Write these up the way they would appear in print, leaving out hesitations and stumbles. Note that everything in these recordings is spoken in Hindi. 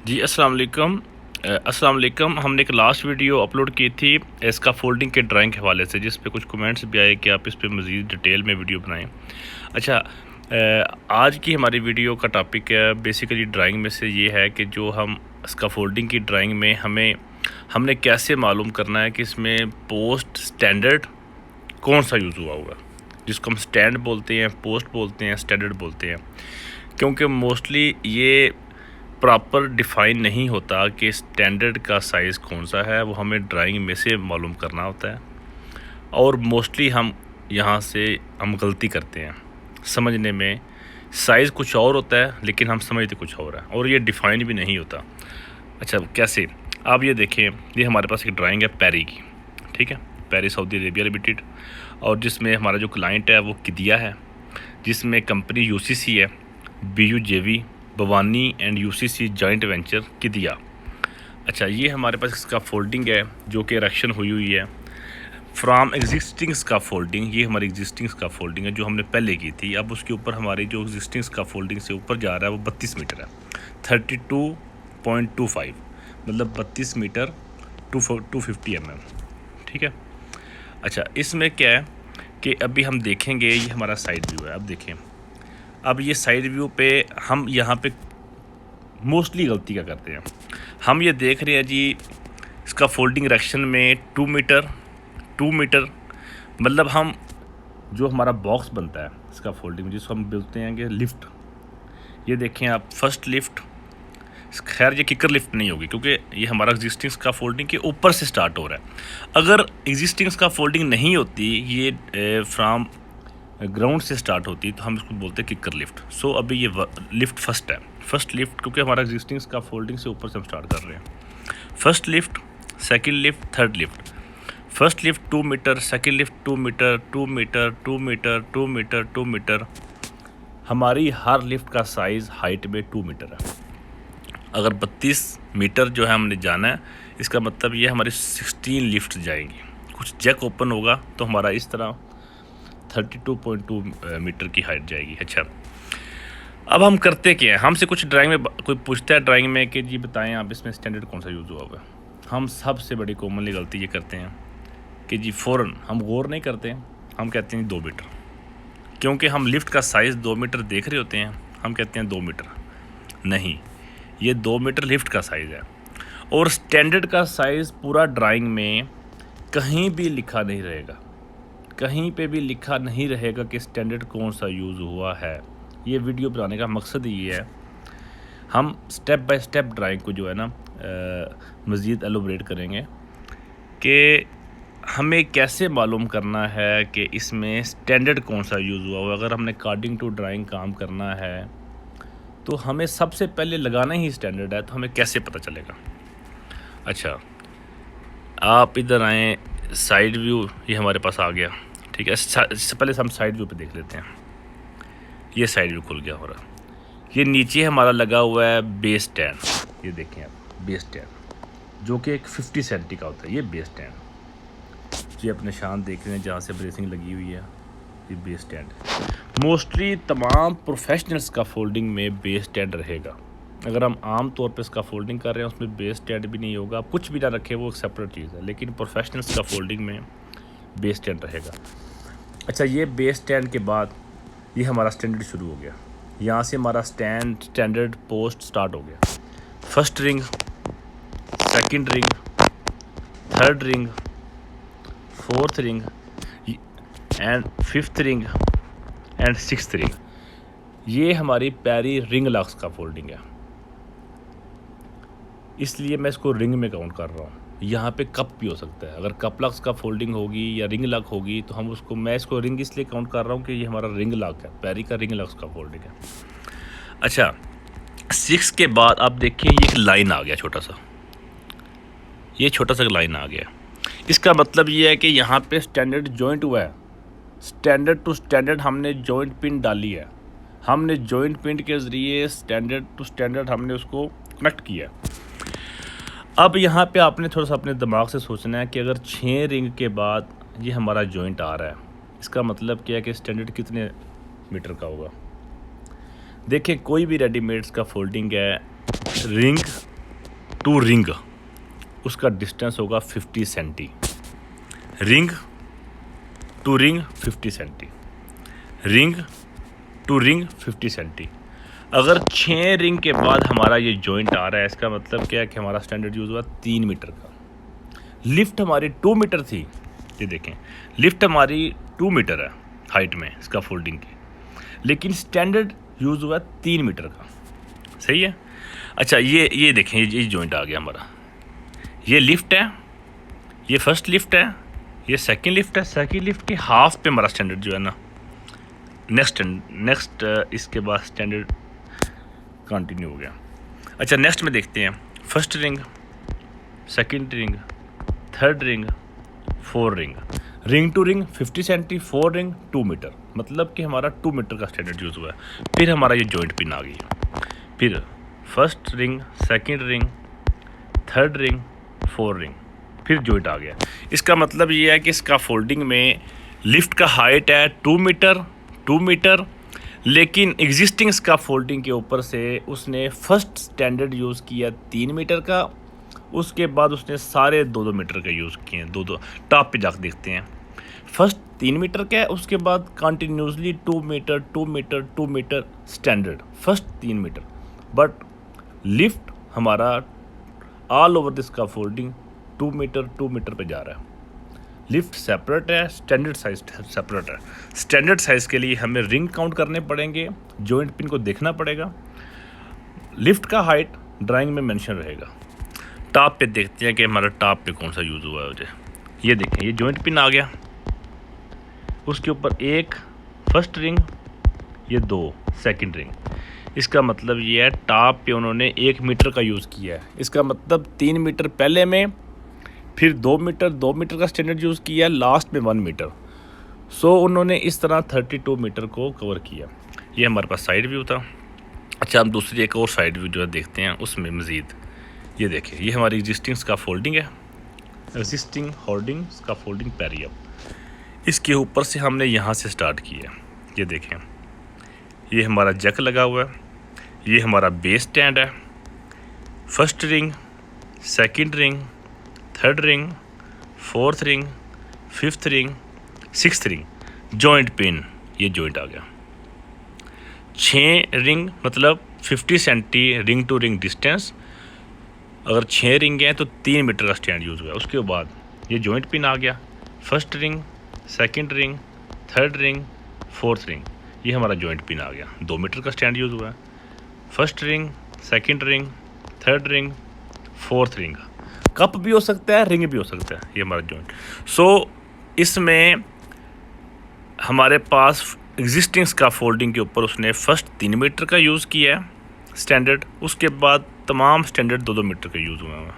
जी अस्सलाम वालेकुम। हमने एक लास्ट वीडियो अपलोड की थी इसका फोल्डिंग के ड्राइंग के हवाले से, जिस पे कुछ कमेंट्स भी आए कि आप इस पे मज़ीद डिटेल में वीडियो बनाएं। अच्छा, आज की हमारी वीडियो का टॉपिक है बेसिकली ड्राइंग में से ये है कि जो हम इसका फोल्डिंग की ड्राइंग में हमने कैसे मालूम करना है कि इसमें पोस्ट स्टैंडर्ड कौन सा यूज़ हुआ होगा, जिसको हम स्टैंड बोलते हैं, पोस्ट बोलते हैं, स्टैंडर्ड बोलते हैं। क्योंकि मोस्टली ये प्रॉपर डिफ़ाइन नहीं होता कि स्टैंडर्ड का साइज़ कौन सा है, वो हमें ड्राइंग में से मालूम करना होता है। और मोस्टली हम गलती करते हैं समझने में। साइज़ कुछ और होता है लेकिन हम समझते कुछ और है, और ये डिफ़ाइन भी नहीं होता। अच्छा, कैसे? आप ये देखें, ये हमारे पास एक ड्राइंग है पैरी की, ठीक है, पैरी सऊदी अरेबिया लिमिटेड, और जिसमें हमारा जो क्लाइंट है वो किदिया है, जिसमें कंपनी यूसीसी है, BUJV Bhavani and UCC joint venture किदिया। अच्छा, ये हमारे पास इसका फोल्डिंग है जो कि इरेक्शन हुई है फ्राम एग्जिस्टिंग का फोल्डिंग। ये हमारी एग्जिस्टिंग का फोल्डिंग है जो हमने पहले की थी। अब उसके ऊपर हमारी जो एग्जिस्टिंग का फोल्डिंग से ऊपर जा रहा है वो 32 मीटर है, 32.25, मतलब 32 मीटर 250 mm, ठीक है। अच्छा, इसमें क्या है कि अभी हम देखेंगे, ये हमारा साइड व्यू है। अब देखें, अब ये साइड व्यू पे हम यहाँ पे मोस्टली गलती क्या करते हैं, हम ये देख रहे हैं जी इसका फोल्डिंग इरेक्शन में 2 मीटर, मतलब हम जो हमारा बॉक्स बनता है इसका फोल्डिंग, जिसको हम बोलते हैं कि लिफ्ट। ये देखें आप, फर्स्ट लिफ्ट, खैर ये किकर लिफ्ट नहीं होगी क्योंकि ये हमारा एग्जिस्टिंग्स का फोल्डिंग के ऊपर से स्टार्ट हो रहा है। अगर एग्जिस्टिंग्स का फोल्डिंग नहीं होती, ये फ्राम ग्राउंड से स्टार्ट होती, तो हम इसको बोलते हैं किकर लिफ्ट। सो अभी ये लिफ्ट फर्स्ट है, फर्स्ट लिफ्ट, क्योंकि हमारा एग्जिस्टिंग्स का फोल्डिंग से ऊपर से हम स्टार्ट कर रहे हैं। First lift, second lift, third lift. First lift 2 metre, second lift 2 metre, 2 metre, 2 metre, 2 metre, 2 metre. हमारी हर लिफ्ट का साइज़ हाइट में 2 मीटर है। अगर 32 मीटर जो है हमने जाना है, इसका मतलब ये हमारी 16 लिफ्ट जाएंगी। कुछ जैक ओपन होगा तो हमारा इस तरह 32.2 मीटर की हाइट जाएगी। अच्छा, अब हम करते क्या है, हमसे कुछ ड्राइंग में कोई पूछता है ड्राइंग में कि जी बताएं आप इसमें स्टैंडर्ड कौन सा यूज़ हुआ होगा। हम सबसे बड़ी कॉमनली गलती ये करते हैं कि जी फ़ौरन हम गौर नहीं करते हैं, हम कहते हैं 2 मीटर, क्योंकि हम लिफ्ट का साइज़ 2 मीटर देख रहे होते हैं, हम कहते हैं 2 मीटर। नहीं, ये 2 मीटर लिफ्ट का साइज़ है, और स्टैंडर्ड का साइज़ पूरा ड्राइंग में कहीं भी लिखा नहीं रहेगा, कहीं पे भी लिखा नहीं रहेगा कि स्टैंडर्ड कौन सा यूज़ हुआ है। ये वीडियो बनाने का मकसद ये है, हम स्टेप बाय स्टेप ड्राइंग को जो है ना मज़ीद एलोबरेट करेंगे कि हमें कैसे मालूम करना है कि इसमें स्टैंडर्ड कौन सा यूज़ हुआ हो। अगर हमने अकॉर्डिंग टू ड्राइंग काम करना है तो हमें सबसे पहले लगाना ही स्टैंडर्ड है, तो हमें कैसे पता चलेगा। अच्छा, आप इधर आएँ, साइड व्यू ये हमारे पास आ गया, ठीक है। इससे पहले हम साइड व्यू पे देख लेते हैं। ये साइड व्यू खुल गया हो रहा। ये नीचे हमारा लगा हुआ है बेस स्टैंड, ये देखें आप, बेस स्टैंड जो कि एक 50 सेंटी का होता है। ये बेस स्टैंड, ये अपने निशान देख रहे हैं जहाँ से ब्रेसिंग लगी हुई है, ये बेस स्टैंड। मोस्टली तमाम प्रोफेशनल्स का फोल्डिंग में बेस स्टैंड रहेगा। अगर हम आम तौर पे इसका फोल्डिंग कर रहे हैं उसमें बेस स्टैंड भी नहीं होगा, कुछ भी ना रखे, वो एक सेपरेट चीज़ है, लेकिन प्रोफेशनल्स का फोल्डिंग में बेस स्टैंड रहेगा। अच्छा, ये बेस स्टैंड के बाद ये हमारा स्टैंडर्ड शुरू हो गया। यहाँ से हमारा स्टैंडर्ड पोस्ट स्टार्ट हो गया। First ring, second ring, third ring, fourth ring and fifth ring and sixth ring. ये हमारी पैरी रिंग लॉक्स का फोल्डिंग है, इसलिए मैं इसको रिंग में काउंट कर रहा हूँ। यहाँ पे कप भी हो सकता है, अगर कप लॉक्स का फोल्डिंग होगी या रिंग लॉक होगी तो मैं इसको रिंग इसलिए काउंट कर रहा हूँ कि ये हमारा रिंग लॉक है, पैरी का रिंग लॉक्स का फोल्डिंग है। अच्छा, 6 के बाद आप देखिए ये एक लाइन आ गया, छोटा सा, ये छोटा सा लाइन आ गया। इसका मतलब ये है कि यहाँ पे स्टैंडर्ड जॉइंट हुआ है, स्टैंडर्ड टू स्टैंडर्ड हमने जॉइंट पिन डाली है, हमने जॉइंट पिन के ज़रिए स्टैंडर्ड टू स्टैंडर्ड हमने उसको कनेक्ट किया। अब यहाँ पे आपने थोड़ा सा अपने दिमाग से सोचना है कि अगर 6 रिंग के बाद ये हमारा जॉइंट आ रहा है, इसका मतलब क्या है कि स्टैंडर्ड कितने मीटर का होगा। देखिए, कोई भी रेडीमेड्स का फोल्डिंग है, रिंग टू रिंग उसका डिस्टेंस होगा 50 centi. Ring to ring 50 centi, ring to ring 50 centi. अगर 6 रिंग के बाद हमारा ये जॉइंट आ रहा है, इसका मतलब क्या है कि हमारा स्टैंडर्ड यूज़ हुआ 3 मीटर का। लिफ्ट हमारी 2 मीटर थी, ये देखें लिफ्ट हमारी 2 मीटर है हाइट में इसका फोल्डिंग की, लेकिन स्टैंडर्ड यूज़ हुआ 3 मीटर का। सही है। अच्छा ये देखें, ये जॉइंट आ गया हमारा। ये लिफ्ट है, ये फर्स्ट लिफ्ट है, ये सेकंड लिफ्ट है। सेकंड लिफ्ट के हाफ पे हमारा स्टैंडर्ड जो है ना, नेक्स्ट इसके बाद स्टैंडर्ड कंटिन्यू हो गया। अच्छा नेक्स्ट में देखते हैं, first ring, second ring, third ring, 4 ring. Ring to ring 50 centi, 4 ring 2 metre, मतलब कि हमारा 2 मीटर का स्टैंडर्ड यूज़ हुआ है। फिर हमारा ये जॉइंट पिन आ गई। फिर first ring, second ring, third ring, 4 ring, फिर जॉइंट आ गया। इसका मतलब ये है कि इसका फोल्डिंग में लिफ्ट का हाइट है 2 मीटर, लेकिन एग्जिस्टिंग इसका फोल्डिंग के ऊपर से उसने फर्स्ट स्टैंडर्ड यूज़ किया 3 मीटर का, उसके बाद उसने सारे 2-2 मीटर का यूज़ किए हैं। 2-2 टॉप पे जाकर देखते हैं। फर्स्ट 3 मीटर का है, उसके बाद continuously 2 metre standard, first 3 metre. But lift हमारा ऑल ओवर दिस का फोल्डिंग 2 मीटर पे जा रहा है। लिफ्ट सेपरेट है, स्टैंडर्ड साइज सेपरेट है। स्टैंडर्ड साइज़ के लिए हमें रिंग काउंट करने पड़ेंगे, जॉइंट पिन को देखना पड़ेगा। लिफ्ट का हाइट ड्राइंग में मेंशन रहेगा। टॉप पे देखते हैं कि हमारा टॉप पे कौन सा यूज़ हुआ है मुझे। ये देखें, ये जॉइंट पिन आ गया, उसके ऊपर एक फर्स्ट रिंग, ये 2 सेकंड रिंग। इसका मतलब ये है टॉप पे उन्होंने 1 मीटर का यूज़ किया है। इसका मतलब 3 मीटर पहले में, फिर 2 मीटर का स्टैंडर्ड यूज़ किया, लास्ट में 1 मीटर। सो उन्होंने इस तरह 32 मीटर को कवर किया। ये हमारे पास साइड व्यू था। अच्छा हम दूसरी एक और साइड व्यू जो है देखते हैं, उसमें मज़ीद ये देखिए, ये हमारी एग्जिस्टिंग्स का फोल्डिंग है, एग्जिस्टिंग होल्डिंग्स का फोल्डिंग पैरियम। इसके ऊपर से हमने यहाँ से स्टार्ट किया। ये देखें, ये हमारा जैक लगा हुआ है, ये हमारा बेस स्टैंड है। First ring, second ring, third ring, 4th ring, 5th ring, 6th ring, joint pin, ये जॉइंट आ गया। 6 रिंग मतलब 50 centi ring to ring distance. अगर 6 रिंग हैं तो 3 मीटर का स्टैंड यूज़ हुआ है। उसके बाद ये जॉइंट पिन आ गया। First ring, second ring, third ring, 4th ring, ये हमारा जॉइंट पिन आ गया। 2 मीटर का स्टैंड यूज़ हुआ है। First ring, second ring, third ring, 4th ring. Cup भी हो सकता है, रिंग भी हो सकता है, ये हमारा जॉइंट। सो इसमें हमारे पास एग्जिस्टिंग्स का फोल्डिंग के ऊपर उसने फर्स्ट 3 मीटर का यूज़ किया है स्टैंडर्ड, उसके बाद तमाम स्टैंडर्ड 2-2 मीटर का यूज़ हुआ है।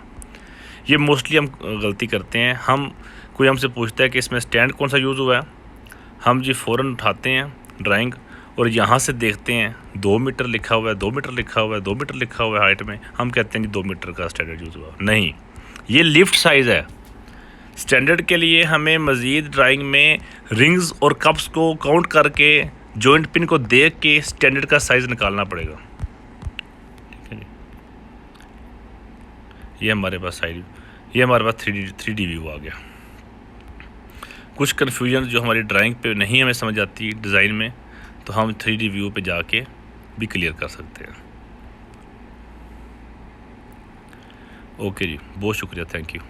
ये मोस्टली हम गलती करते हैं। कोई हमसे पूछता है कि इसमें स्टैंड कौन सा यूज़ हुआ है, हम जी फ़ौरन उठाते हैं ड्राइंग और यहाँ से देखते हैं 2 मीटर लिखा हुआ है, 2 मीटर लिखा हुआ है, 2 मीटर लिखा हुआ है हाइट में, हम कहते हैं कि 2 मीटर का स्टैंडर्ड यूज़ हुआ। नहीं, ये लिफ्ट साइज़ है। स्टैंडर्ड के लिए हमें मज़ीद ड्राइंग में रिंग्स और कप्स को काउंट करके, जॉइंट पिन को देख के स्टैंडर्ड का साइज़ निकालना पड़ेगा। ठीक है जी। ये हमारे पास साइड, ये हमारे पास 3D व्यू आ गया। कुछ कन्फ्यूजन जो हमारी ड्राइंग पे नहीं हमें समझ आती डिज़ाइन में, तो हम 3D व्यू पे जाके भी क्लियर कर सकते हैं। ओके जी, बहुत शुक्रिया, थैंक यू।